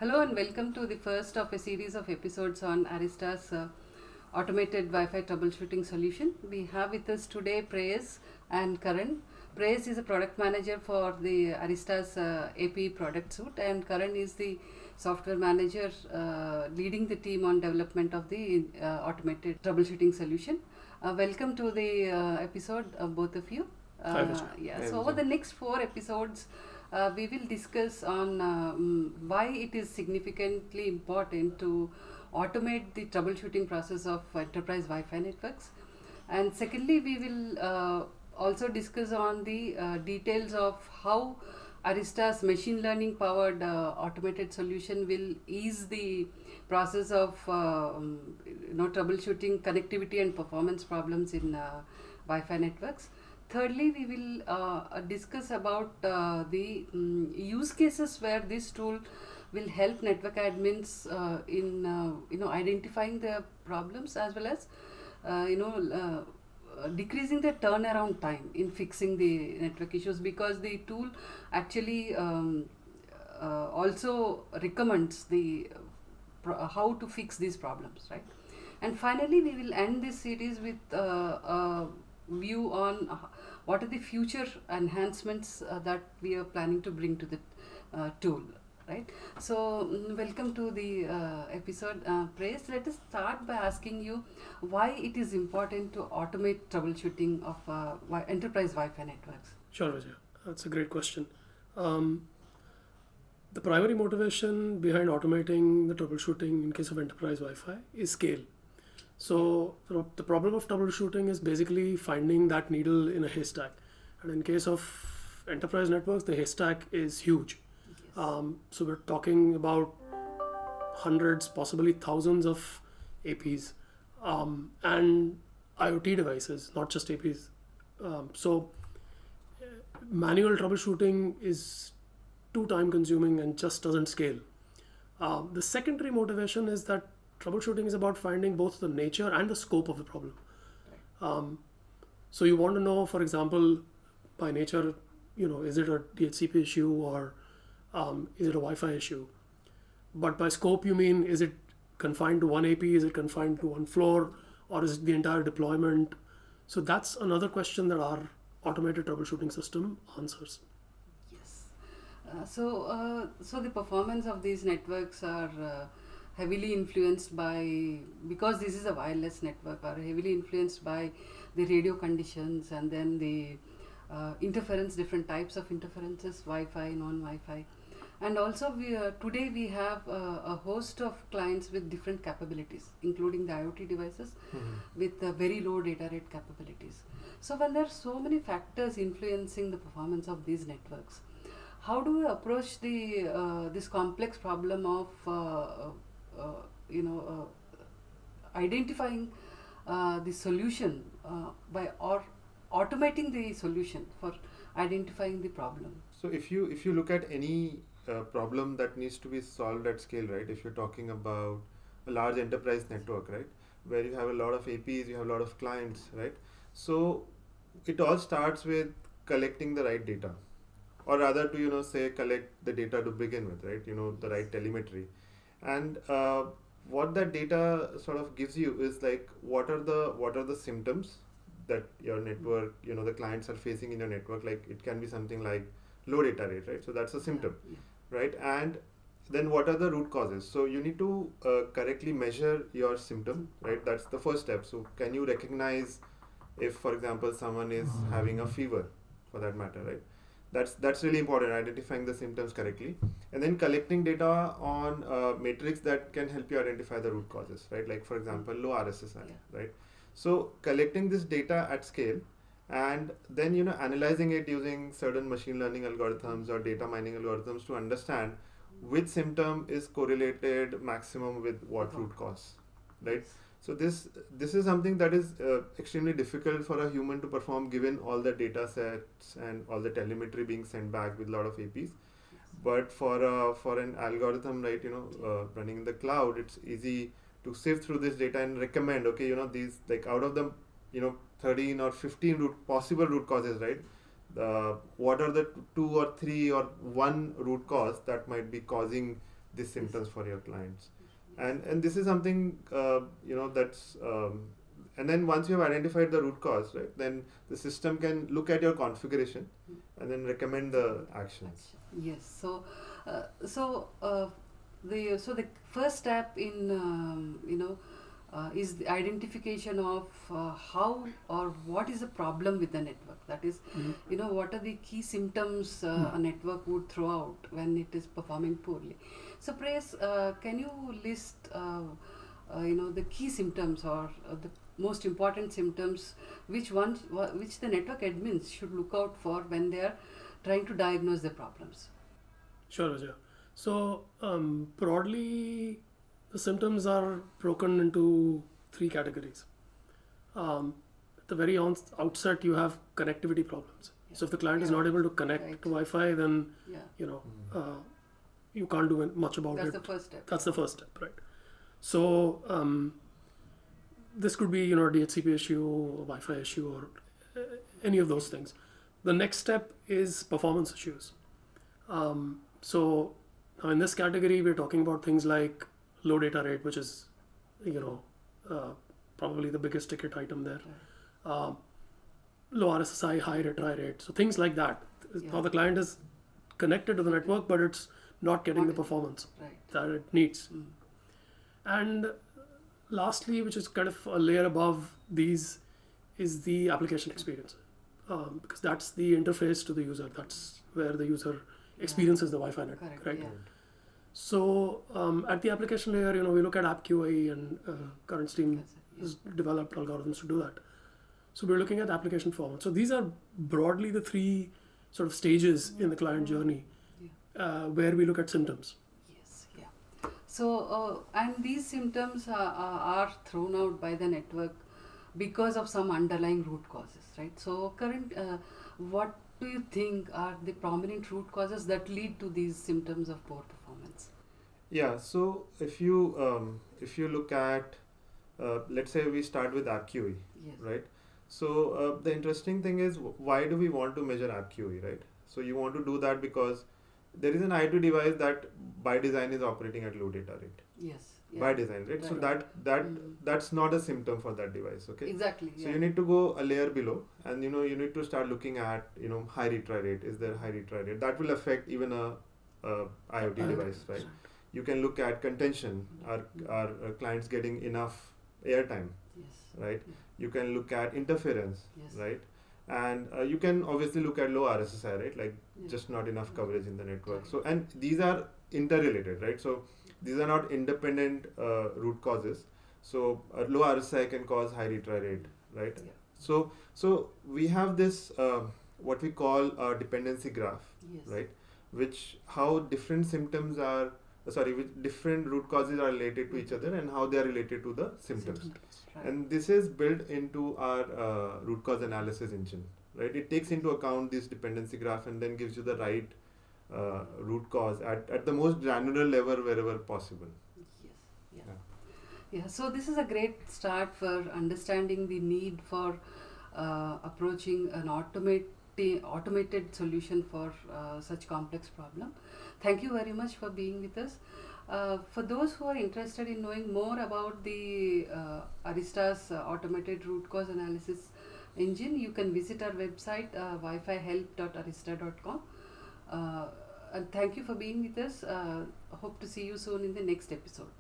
Hello and welcome to the first of a series of episodes on Arista's automated Wi-Fi troubleshooting solution. We have with us today Prayas and Karan. Prayas is a product manager for the Arista's APE product suite, and Karan is the software manager leading the team on development of the automated troubleshooting solution. Welcome to the episode, both of you. Hi, Vijay. So over the next 4 episodes, we will discuss on why it is significantly important to automate the troubleshooting process of enterprise Wi-Fi networks, and secondly, we will also discuss on the details of how Arista's machine learning powered automated solution will ease the process of troubleshooting connectivity and performance problems in Wi-Fi networks. Thirdly, we will discuss about the use cases where this tool will help network admins in identifying the problems, as well as decreasing the turnaround time in fixing the network issues, because the tool actually also recommends the how to fix these problems, right? And finally, we will end this series with a view on what are the future enhancements that we are planning to bring to the tool, right? So welcome to the episode. Praise, let us start by asking you why it is important to automate troubleshooting of enterprise Wi-Fi networks. Sure, Vijay. That's a great question. The primary motivation behind automating the troubleshooting in case of enterprise Wi-Fi is scale. So the problem of troubleshooting is basically finding that needle in a haystack. And in case of enterprise networks, the haystack is huge. Yes. So we're talking about hundreds, possibly thousands of APs and IoT devices, not just APs. So manual troubleshooting is too time consuming and just doesn't scale. The secondary motivation is that troubleshooting is about finding both the nature and the scope of the problem. So you want to know, for example, by nature, is it a DHCP issue or is it a Wi-Fi issue? But by scope, you mean, is it confined to one AP? Is it confined to one floor? Or is it the entire deployment? So that's another question that our automated troubleshooting system answers. Yes. So the performance of these networks are heavily influenced by, because this is a wireless network, are heavily influenced by the radio conditions, and then the interference, different types of interferences, Wi-Fi, non-Wi-Fi. And also today we have a host of clients with different capabilities, including the IoT devices with very low data rate capabilities. So when there are so many factors influencing the performance of these networks, how do we approach the this complex problem of identifying the solution by automating the solution for identifying the problem? So if you look at any problem that needs to be solved at scale, right? If you're talking about a large enterprise network, right, where you have a lot of APs, you have a lot of clients, right? So it all starts with collecting the right data, or rather to say collect the data to begin with, right? The right telemetry, and what that data sort of gives you is like what are the symptoms that your network, the clients are facing in your network. Like it can be something like low data rate, right? So that's a symptom, right? And then what are the root causes? So you need to correctly measure your symptom, right? That's the first step. So can you recognize if, for example, someone is having a fever, for that matter, right? That's really important, identifying the symptoms correctly, and then collecting data on matrix that can help you identify the root causes, right? Like for example, low RSSI, right? So collecting this data at scale, and then analyzing it using certain machine learning algorithms or data mining algorithms to understand which symptom is correlated maximum with what root cause, right? So this is something that is extremely difficult for a human to perform, given all the data sets and all the telemetry being sent back with a lot of APs. But for an algorithm, right, running in the cloud, it's easy to sift through this data and recommend, okay, these, like out of the 13 or 15 possible root causes, right? What are the 2 or 3 or 1 root cause that might be causing these symptoms for your clients. And this is something that's and then once you have identified the root cause, right, then the system can look at your configuration and then recommend the actions. Yes. The first step in is the identification of how or what is the problem with the network. That is, what are the key symptoms a network would throw out when it is performing poorly. So, Prayesh, can you list the key symptoms or the most important symptoms which the network admins should look out for when they are trying to diagnose the problems? Sure, Vijay. So broadly, the symptoms are broken into 3 categories. At the very outset, you have connectivity problems. Yeah. So if the client is not able to connect to Wi-Fi, then you can't do much about it. That's the first step. That's the first step, right? So this could be a DHCP issue, a Wi-Fi issue, or any of those things. The next step is performance issues. So now in this category, we're talking about things like low data rate, which is probably the biggest ticket item there. Low RSSI, high retry rate. So things like that. Now the client is connected to the network, but it's not getting the performance that it needs. And lastly, which is kind of a layer above these, is the application experience. Because that's the interface to the user. That's where the user experiences the Wi-Fi network, right? Yeah. So at the application layer, we look at app QA, and current Steam has developed algorithms to do that. So we're looking at application performance. So these are broadly the 3 sort of stages in the client journey where we look at symptoms. Yes, yeah. So and these symptoms are thrown out by the network because of some underlying root causes, right? So what do you think are the prominent root causes that lead to these symptoms of poor performance? Yeah, so if you look at let's say we start with app QE, right? So the interesting thing is, why do we want to measure app QE, right? So you want to do that because there is an IoT device that by design is operating at low data rate. Yes. Yeah. By design, right? So that's not a symptom for that device, okay? Exactly. So you need to go a layer below, and you need to start looking at high retry rate. Is there high retry rate? That will affect even a IoT device, right? You can look at contention. Are clients getting enough airtime? Yes. Right? Yeah. You can look at interference, Yes. right? And you can obviously look at low RSSI, right? Like just not enough coverage in the network. So, and these are interrelated, right? So these are not independent root causes. So low RSI can cause high retry rate, right? Yeah. So we have this what we call a dependency graph, right? Which how different symptoms are which different root causes are related to each other and how they are related to the symptoms. Right. And this is built into our root cause analysis engine, right? It takes into account this dependency graph and then gives you the right root cause at the most granular level wherever possible. Yes. Yeah. So this is a great start for understanding the need for approaching an automated solution for such complex problem. Thank you very much for being with us. For those who are interested in knowing more about the Arista's automated root cause analysis engine, you can visit our website wifihelp.arista.com. And thank you for being with us. Hope to see you soon in the next episode.